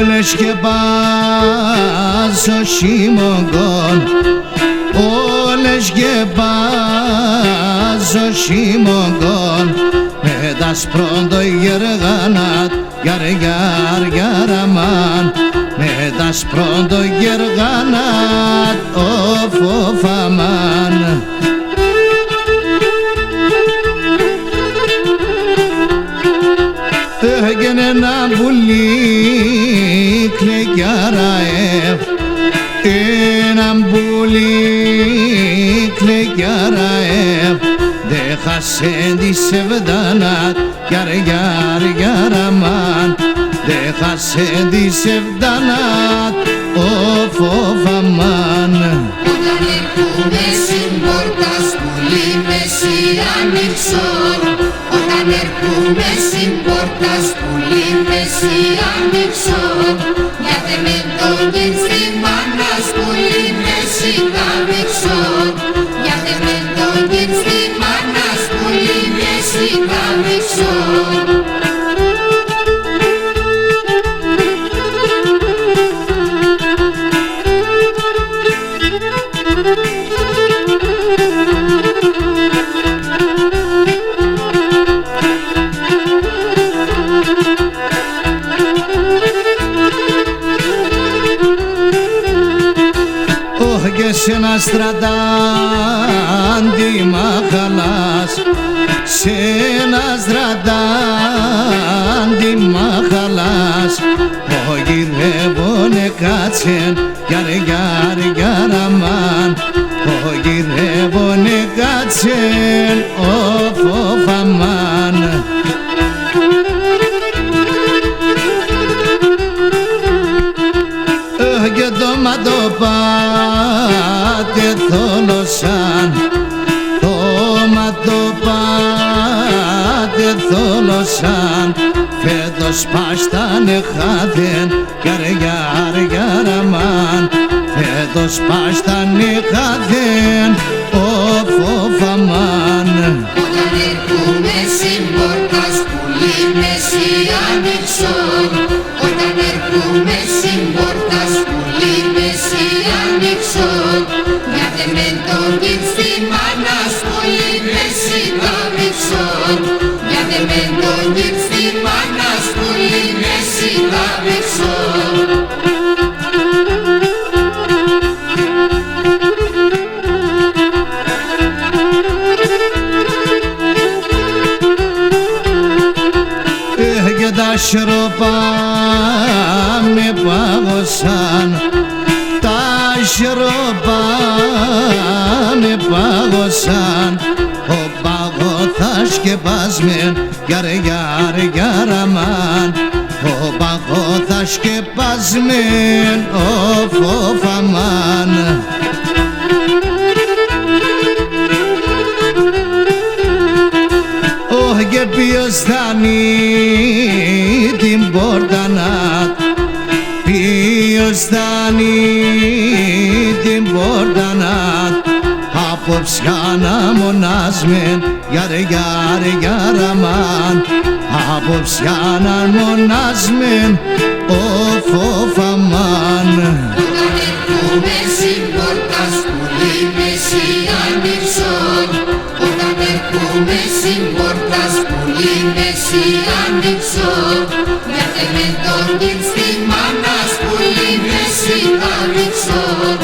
Λες και πας ο Σιμωγκόν, λες και πας ο Σιμωγκόν, με τα σπρόντο γεργανάτ, γιαραμάν, με τα σπρόντο γεργανάτ, φοφαμάν. Έγινε ένα πουλί κλεγιαραεύ, ένα πουλί κλεγιαραεύ, δε χασέν τη σεβδανάτ, γιαραμάν, δε χασέν τη σεβδανάτ, φοφαμάν. Όταν έρχομαι στην πόρτα πουλί με σιάνιξον, όταν έρχομαι στην πόρτα πουλί με σιάνιξον, γιατί με τον γιν στη μάνα πουλί με σιγάμιξον, γιατί με τον γιν στη μάνα πουλί με σιγάμιξον. Και σε ένα στρατάντι μαχαλάς, σε ένα στρατάντι μαχαλάς, ο γυρεύωνε κάτσεν, γιαραμάν, ο γυρεύωνε κάτσεν, φοφαμάν. Και το ματοπάτε θόλωσαν, το ματοπάτε θόλωσαν, φέτος πάστανε χάθεν, γιαραμάν, φέτος πάστανε χάθεν, φοφαμάν. Όταν έρχομαι στην πόρτα πουλί με σιάνιξον, όταν έρχομαι στην πόρτα πουλί με σιάνιξον, γιατί με τον γιν στη μάνα πουλί με σιγάμιξον, γιατί με τον γιν στη μάνα πουλί με σιγάμιξον. Και τα σιροπά με πάγωσαν, τα σιροπά με πάγωσαν, ο πάγο θα σκεπάσμεν, γιαραμάν, ο πάγο θα σκεπάσμεν, φοφαμάν. Και ποιος θα ανοίγει την πόρτα νατ, ποιος θα ανοίγει την πόρτα νατ, απόψε να μονάσμεν, γιαραμάν, απόψε να μονάσμεν, φοφαμάν. Όταν έρχομαι στην πόρτα πουλί με σιάνιξον, όταν έρχομαι στην πόρτα πουλί με σιάνιξον, γιατί με τον γιν στη μάνα πουλί με σιγάμιξον,